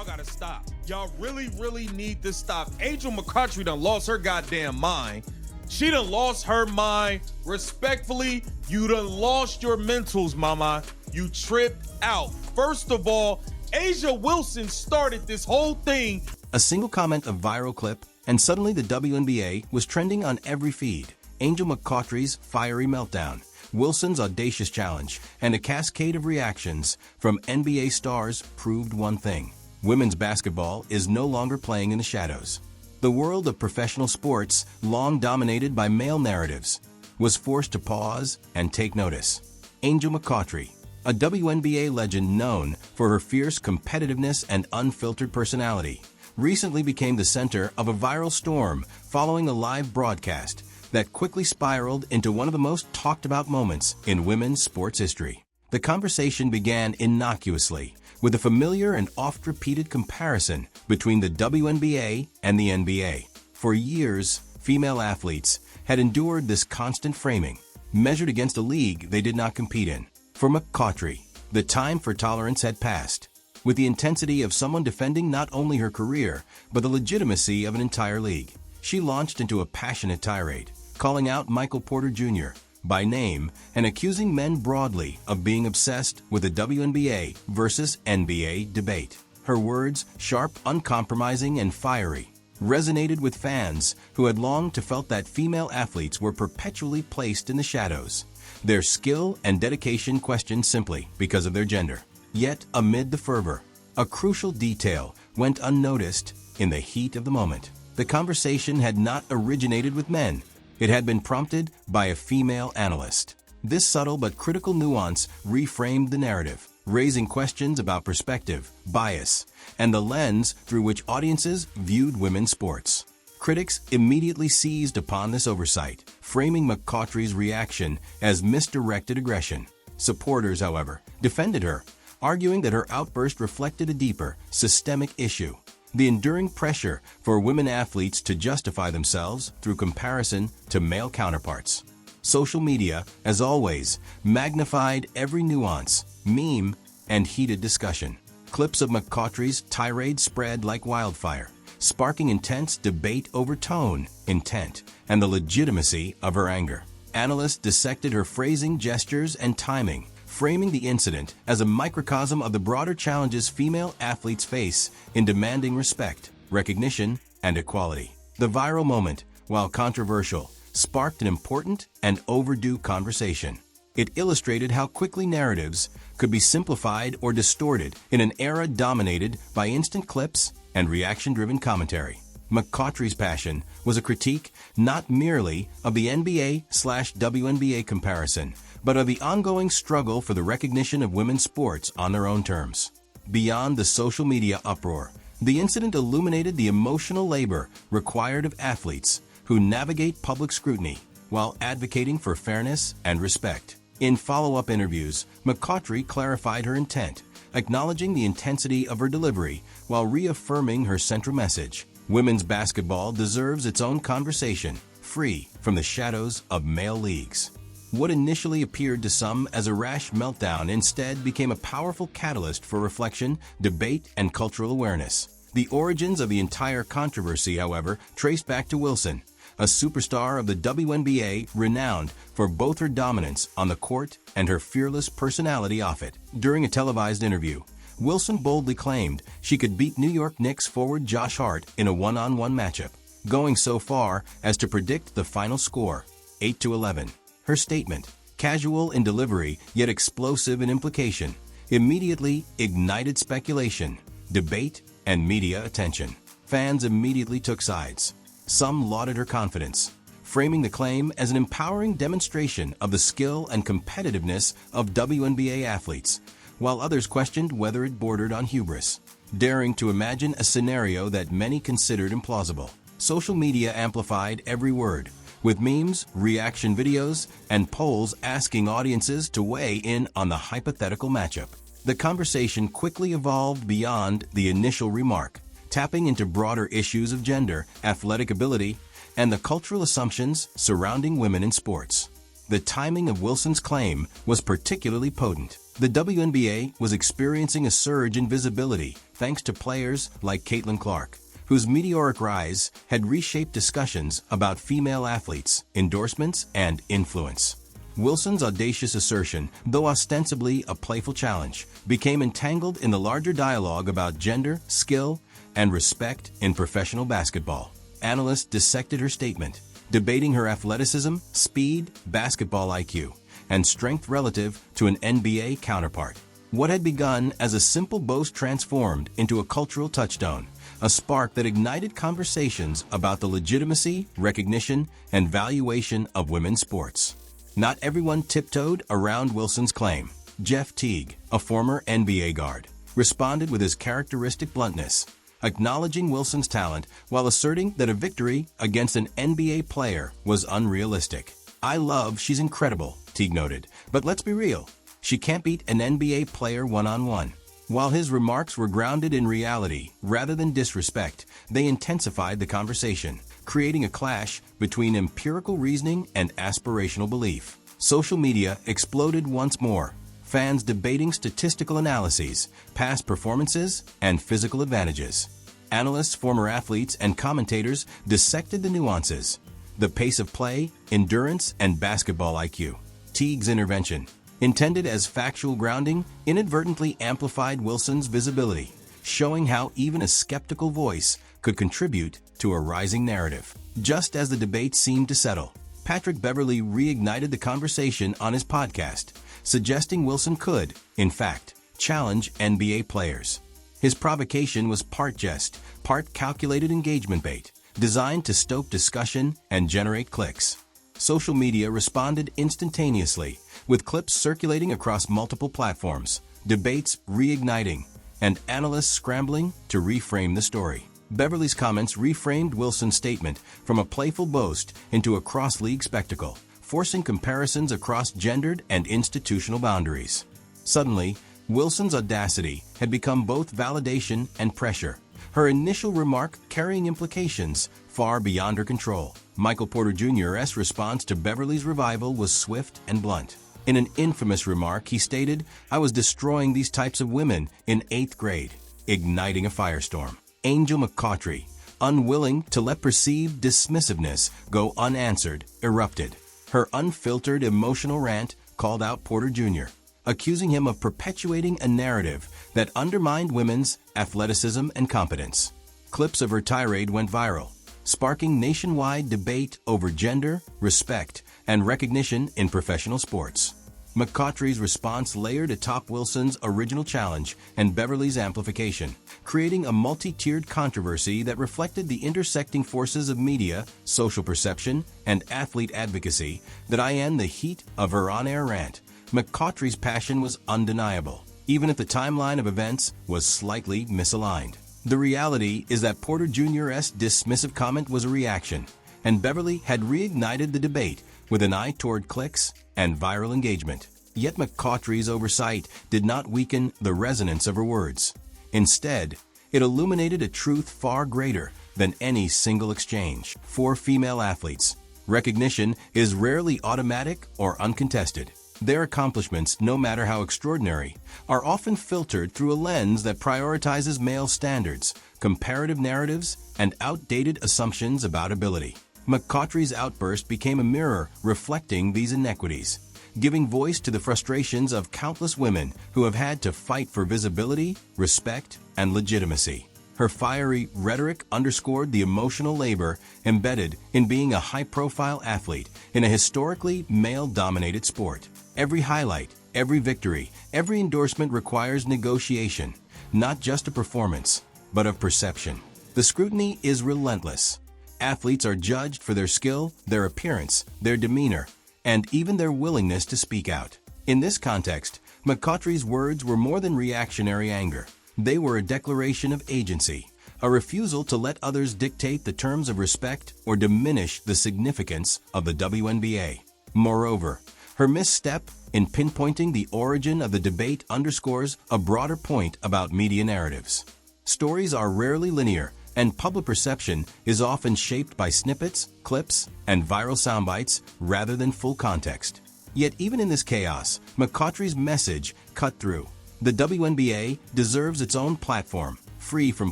y'all gotta stop. Y'all really, really need to stop. Angel McCoughtry done lost her goddamn mind. She done lost her mind. Respectfully, you done lost your mentals, mama. You tripped out. First of all, A'ja Wilson started this whole thing. A single comment, a viral clip, and suddenly the WNBA was trending on every feed. Angel McCoughtry's fiery meltdown, Wilson's audacious challenge, and a cascade of reactions from NBA stars proved one thing. Women's basketball is no longer playing in the shadows. The world of professional sports, long dominated by male narratives, was forced to pause and take notice. Angel McCoughtry, a WNBA legend known for her fierce competitiveness and unfiltered personality, recently became the center of a viral storm following a live broadcast that quickly spiraled into one of the most talked about moments in women's sports history. The conversation began innocuously with a familiar and oft-repeated comparison between the WNBA and the NBA. For years, female athletes had endured this constant framing, measured against a league they did not compete in. For McCoughtry, the time for tolerance had passed. With the intensity of someone defending not only her career, but the legitimacy of an entire league, she launched into a passionate tirade, calling out Michael Porter Jr. by name and accusing men broadly of being obsessed with the WNBA versus NBA debate. Her words, sharp, uncompromising, and fiery, resonated with fans who had longed to felt that female athletes were perpetually placed in the shadows, their skill and dedication questioned simply because of their gender. Yet, amid the fervor, a crucial detail went unnoticed in the heat of the moment. The conversation had not originated with men. It had been prompted by a female analyst. This subtle but critical nuance reframed the narrative, raising questions about perspective, bias, and the lens through which audiences viewed women's sports. Critics immediately seized upon this oversight, framing McCoughtry's reaction as misdirected aggression. Supporters, however, defended her, arguing that her outburst reflected a deeper, systemic issue: the enduring pressure for women athletes to justify themselves through comparison to male counterparts. Social media, as always, magnified every nuance, meme, and heated discussion. Clips of McCoughtry's tirade spread like wildfire, sparking intense debate over tone, intent, and the legitimacy of her anger. Analysts dissected her phrasing, gestures, and timing, framing the incident as a microcosm of the broader challenges female athletes face in demanding respect, recognition, and equality. The viral moment, while controversial, sparked an important and overdue conversation. It illustrated how quickly narratives could be simplified or distorted in an era dominated by instant clips and reaction-driven commentary. McCoughtry's passion was a critique not merely of the NBA/WNBA comparison, but of the ongoing struggle for the recognition of women's sports on their own terms. Beyond the social media uproar, the incident illuminated the emotional labor required of athletes who navigate public scrutiny while advocating for fairness and respect. In follow-up interviews, McCoughtry clarified her intent, acknowledging the intensity of her delivery while reaffirming her central message: women's basketball deserves its own conversation, free from the shadows of male leagues. What initially appeared to some as a rash meltdown instead became a powerful catalyst for reflection, debate, and cultural awareness. The origins of the entire controversy, however, trace back to Wilson, a superstar of the WNBA renowned for both her dominance on the court and her fearless personality off it. During a televised interview, Wilson boldly claimed she could beat New York Knicks forward Josh Hart in a one-on-one matchup, going so far as to predict the final score, 8-11. Her statement, casual in delivery yet explosive in implication, immediately ignited speculation, debate, and media attention. Fans immediately took sides. Some lauded her confidence, framing the claim as an empowering demonstration of the skill and competitiveness of WNBA athletes, while others questioned whether it bordered on hubris, daring to imagine a scenario that many considered implausible. Social media amplified every word, with memes, reaction videos, and polls asking audiences to weigh in on the hypothetical matchup. The conversation quickly evolved beyond the initial remark, tapping into broader issues of gender, athletic ability, and the cultural assumptions surrounding women in sports. The timing of Wilson's claim was particularly potent. The WNBA was experiencing a surge in visibility thanks to players like Caitlin Clark, whose meteoric rise had reshaped discussions about female athletes, endorsements, and influence. Wilson's audacious assertion, though ostensibly a playful challenge, became entangled in the larger dialogue about gender, skill, and respect in professional basketball. Analysts dissected her statement, debating her athleticism, speed, basketball IQ, and strength relative to an NBA counterpart. What had begun as a simple boast transformed into a cultural touchstone, a spark that ignited conversations about the legitimacy, recognition, and valuation of women's sports. Not everyone tiptoed around Wilson's claim. Jeff Teague, a former NBA guard, responded with his characteristic bluntness, acknowledging Wilson's talent while asserting that a victory against an NBA player was unrealistic. "I love she's incredible," Teague noted, "but let's be real, she can't beat an NBA player one-on-one." While his remarks were grounded in reality rather than disrespect, they intensified the conversation, creating a clash between empirical reasoning and aspirational belief. Social media exploded once more, fans debating statistical analyses, past performances, and physical advantages. Analysts, former athletes, and commentators dissected the nuances, the pace of play, endurance, and basketball IQ. Teague's intervention, intended as factual grounding, inadvertently amplified Wilson's visibility, showing how even a skeptical voice could contribute to a rising narrative. Just as the debate seemed to settle, Patrick Beverley reignited the conversation on his podcast, suggesting Wilson could, in fact, challenge NBA players. His provocation was part jest, part calculated engagement bait, designed to stoke discussion and generate clicks. Social media responded instantaneously, with clips circulating across multiple platforms, debates reigniting, and analysts scrambling to reframe the story. Beverley's comments reframed Wilson's statement from a playful boast into a cross-league spectacle, forcing comparisons across gendered and institutional boundaries. Suddenly, Wilson's audacity had become both validation and pressure, her initial remark carrying implications far beyond her control. Michael Porter Jr.'s response to Beverley's revival was swift and blunt. In an infamous remark, he stated, "I was destroying these types of women in 8th grade," igniting a firestorm. Angel McCoughtry, unwilling to let perceived dismissiveness go unanswered, erupted. Her unfiltered emotional rant called out Porter Jr., accusing him of perpetuating a narrative that undermined women's athleticism and competence. Clips of her tirade went viral, sparking nationwide debate over gender, respect, and recognition in professional sports. McCoughtry's response layered atop Wilson's original challenge and Beverley's amplification, creating a multi-tiered controversy that reflected the intersecting forces of media, social perception, and athlete advocacy that in the heat of her on-air rant. McCoughtry's passion was undeniable, even if the timeline of events was slightly misaligned. The reality is that Porter Jr.'s dismissive comment was a reaction, and Beverley had reignited the debate with an eye toward clicks and viral engagement. Yet McCoughtry's oversight did not weaken the resonance of her words. Instead, it illuminated a truth far greater than any single exchange. For female athletes, recognition is rarely automatic or uncontested. Their accomplishments, no matter how extraordinary, are often filtered through a lens that prioritizes male standards, comparative narratives, and outdated assumptions about ability. McCoughtry's outburst became a mirror reflecting these inequities, giving voice to the frustrations of countless women who have had to fight for visibility, respect, and legitimacy. Her fiery rhetoric underscored the emotional labor embedded in being a high-profile athlete in a historically male-dominated sport. Every highlight, every victory, every endorsement requires negotiation, not just a performance, but of perception. The scrutiny is relentless. Athletes are judged for their skill, their appearance, their demeanor, and even their willingness to speak out. In this context, McCoughtry's words were more than reactionary anger. They were a declaration of agency, a refusal to let others dictate the terms of respect or diminish the significance of the WNBA. Moreover, her misstep in pinpointing the origin of the debate underscores a broader point about media narratives. Stories are rarely linear, and public perception is often shaped by snippets, clips, and viral soundbites rather than full context. Yet even in this chaos, McCoughtry's message cut through. The WNBA deserves its own platform, free from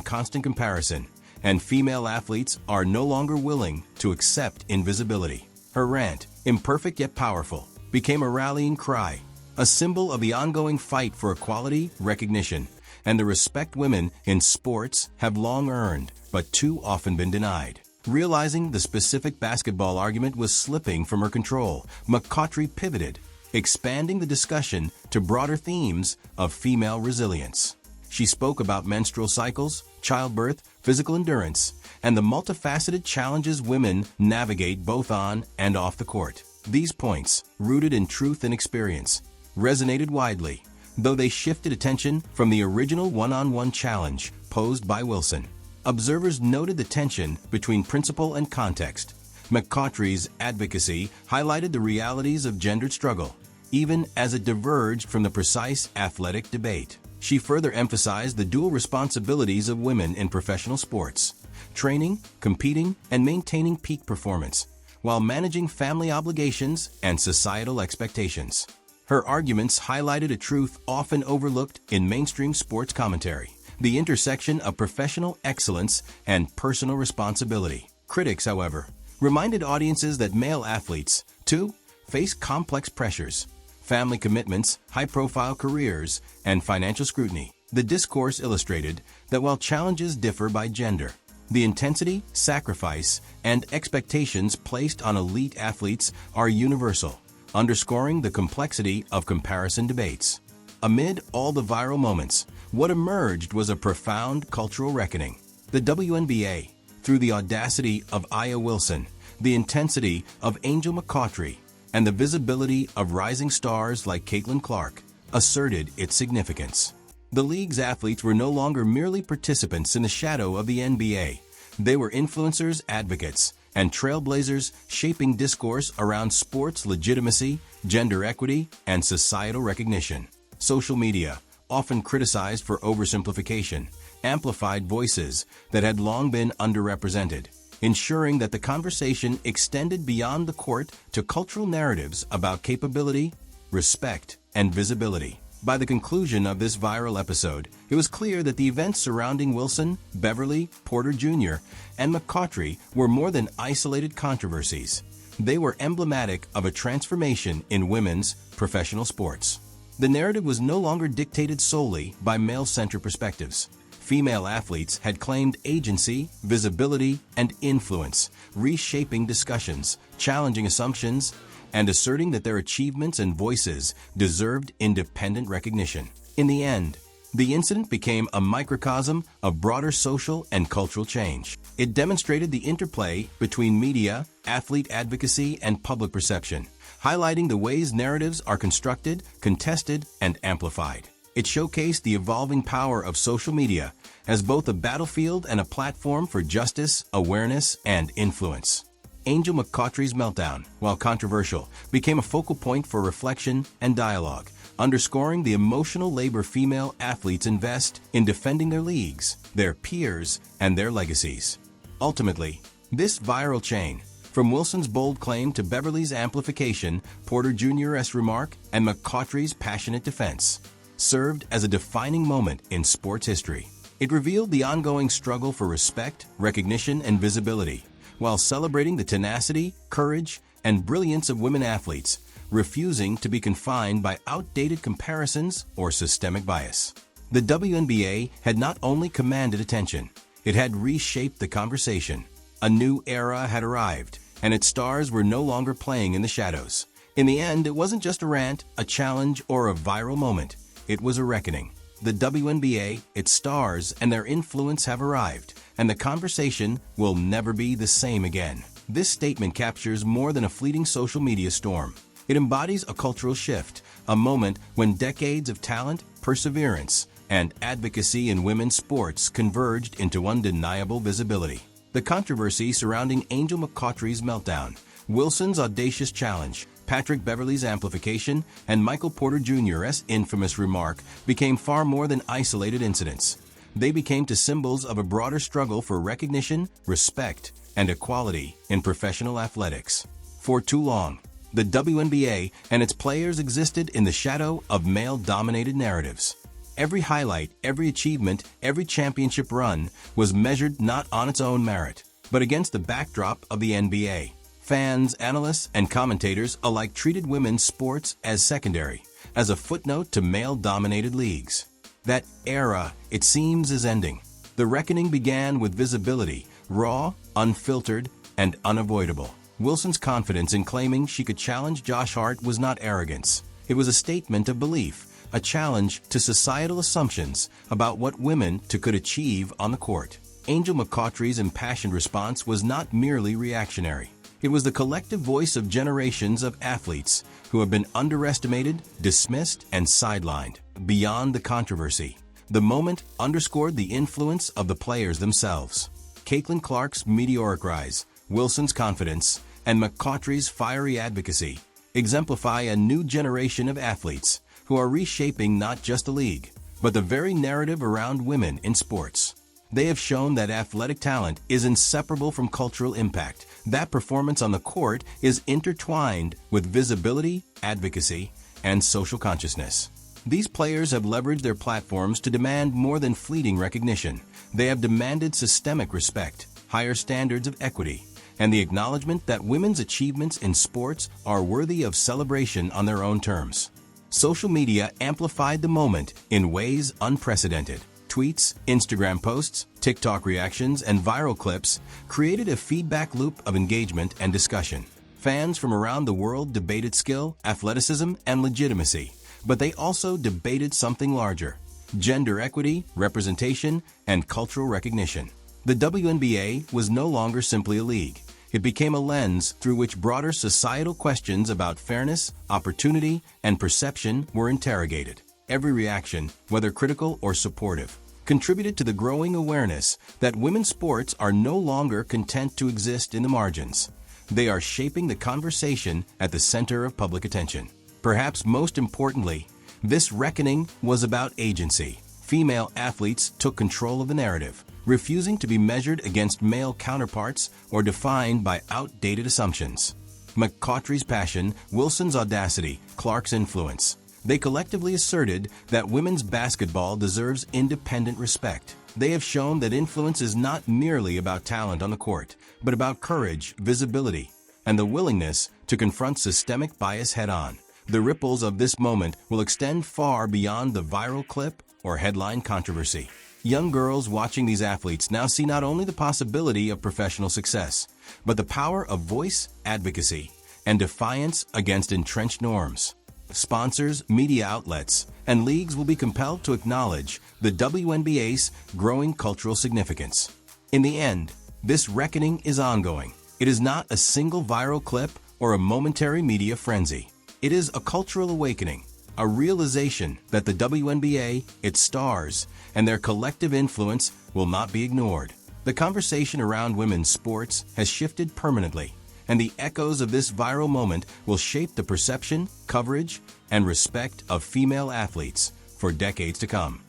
constant comparison, and female athletes are no longer willing to accept invisibility. Her rant, imperfect yet powerful, became a rallying cry, a symbol of the ongoing fight for equality, recognition, and the respect women in sports have long earned, but too often been denied. Realizing the specific basketball argument was slipping from her control, McCoughtry pivoted, expanding the discussion to broader themes of female resilience. She spoke about menstrual cycles, childbirth, physical endurance, and the multifaceted challenges women navigate both on and off the court. These points, rooted in truth and experience, resonated widely, though they shifted attention from the original one-on-one challenge posed by Wilson. Observers noted the tension between principle and context. McCoughtry's advocacy highlighted the realities of gendered struggle, even as it diverged from the precise athletic debate. She further emphasized the dual responsibilities of women in professional sports: training, competing, and maintaining peak performance, while managing family obligations and societal expectations. Her arguments highlighted a truth often overlooked in mainstream sports commentary: the intersection of professional excellence and personal responsibility. Critics, however, reminded audiences that male athletes, too, face complex pressures: family commitments, high-profile careers, and financial scrutiny. The discourse illustrated that while challenges differ by gender, the intensity, sacrifice, and expectations placed on elite athletes are universal, underscoring the complexity of comparison debates. Amid all the viral moments, what emerged was a profound cultural reckoning. The WNBA, through the audacity of Aya Wilson, the intensity of Angel McCoughtry, and the visibility of rising stars like Caitlin Clark, asserted its significance. The league's athletes were no longer merely participants in the shadow of the NBA. They were influencers, advocates, and trailblazers shaping discourse around sports legitimacy, gender equity, and societal recognition. Social media, often criticized for oversimplification, amplified voices that had long been underrepresented, ensuring that the conversation extended beyond the court to cultural narratives about capability, respect, and visibility. By the conclusion of this viral episode, it was clear that the events surrounding Wilson, Beverly, Porter Jr., and McCoughtry were more than isolated controversies. They were emblematic of a transformation in women's professional sports. The narrative was no longer dictated solely by male-centered perspectives. Female athletes had claimed agency, visibility, and influence, reshaping discussions, challenging assumptions, and asserting that their achievements and voices deserved independent recognition. In the end, the incident became a microcosm of broader social and cultural change. It demonstrated the interplay between media, athlete advocacy, and public perception, highlighting the ways narratives are constructed, contested, and amplified. It showcased the evolving power of social media as both a battlefield and a platform for justice, awareness, and influence. Angel McCoughtry's meltdown, while controversial, became a focal point for reflection and dialogue, underscoring the emotional labor female athletes invest in defending their leagues, their peers, and their legacies. Ultimately, this viral chain, from Wilson's bold claim to Beverly's amplification, Porter Jr.'s remark, and McCoughtry's passionate defense, served as a defining moment in sports history. It revealed the ongoing struggle for respect, recognition, and visibility, while celebrating the tenacity, courage, and brilliance of women athletes, refusing to be confined by outdated comparisons or systemic bias. The WNBA had not only commanded attention, it had reshaped the conversation. A new era had arrived, and its stars were no longer playing in the shadows. In the end, it wasn't just a rant, a challenge, or a viral moment. It was a reckoning. The WNBA, its stars, and their influence have arrived, and the conversation will never be the same again. This statement captures more than a fleeting social media storm. It embodies a cultural shift, a moment when decades of talent, perseverance, and advocacy in women's sports converged into undeniable visibility. The controversy surrounding Angel McCoughtry's meltdown, Wilson's audacious challenge, Patrick Beverley's amplification, and Michael Porter Jr.'s infamous remark became far more than isolated incidents. They became symbols of a broader struggle for recognition, respect, and equality in professional athletics. For too long, The WNBA and its players existed in the shadow of male-dominated narratives. Every highlight, every achievement, every championship run was measured not on its own merit, but against the backdrop of the NBA. Fans, analysts, and commentators alike treated women's sports as secondary, as a footnote to male-dominated leagues. That era, it seems, is ending. The reckoning began with visibility, raw, unfiltered, and unavoidable. Wilson's confidence in claiming she could challenge Josh Hart was not arrogance. It was a statement of belief, a challenge to societal assumptions about what women could achieve on the court. Angel McCoughtry's impassioned response was not merely reactionary. It was the collective voice of generations of athletes who have been underestimated, dismissed, and sidelined. Beyond the controversy, the moment underscored the influence of the players themselves. Caitlin Clark's meteoric rise, Wilson's confidence, and McCoughtry's fiery advocacy exemplify a new generation of athletes who are reshaping not just the league, but the very narrative around women in sports. They have shown that athletic talent is inseparable from cultural impact, that performance on the court is intertwined with visibility, advocacy, and social consciousness. These players have leveraged their platforms to demand more than fleeting recognition. They have demanded systemic respect, higher standards of equity, and the acknowledgement that women's achievements in sports are worthy of celebration on their own terms. Social media amplified the moment in ways unprecedented. Tweets, Instagram posts, TikTok reactions, and viral clips created a feedback loop of engagement and discussion. Fans from around the world debated skill, athleticism, and legitimacy, but they also debated something larger: gender equity, representation, and cultural recognition. The WNBA was no longer simply a league. It became a lens through which broader societal questions about fairness, opportunity, and perception were interrogated. Every reaction, whether critical or supportive, contributed to the growing awareness that women's sports are no longer content to exist in the margins. They are shaping the conversation at the center of public attention. Perhaps most importantly, this reckoning was about agency. Female athletes took control of the narrative, refusing to be measured against male counterparts or defined by outdated assumptions. McCoughtry's passion, Wilson's audacity, Clark's influence. They collectively asserted that women's basketball deserves independent respect. They have shown that influence is not merely about talent on the court, but about courage, visibility, and the willingness to confront systemic bias head-on. The ripples of this moment will extend far beyond the viral clip or headline controversy. Young girls watching these athletes now see not only the possibility of professional success, but the power of voice, advocacy, and defiance against entrenched norms. Sponsors, media outlets, and leagues will be compelled to acknowledge the WNBA's growing cultural significance. In the end, this reckoning is ongoing. It is not a single viral clip or a momentary media frenzy. It is a cultural awakening, a realization that the WNBA, its stars, and their collective influence will not be ignored. The conversation around women's sports has shifted permanently, and the echoes of this viral moment will shape the perception, coverage, and respect of female athletes for decades to come.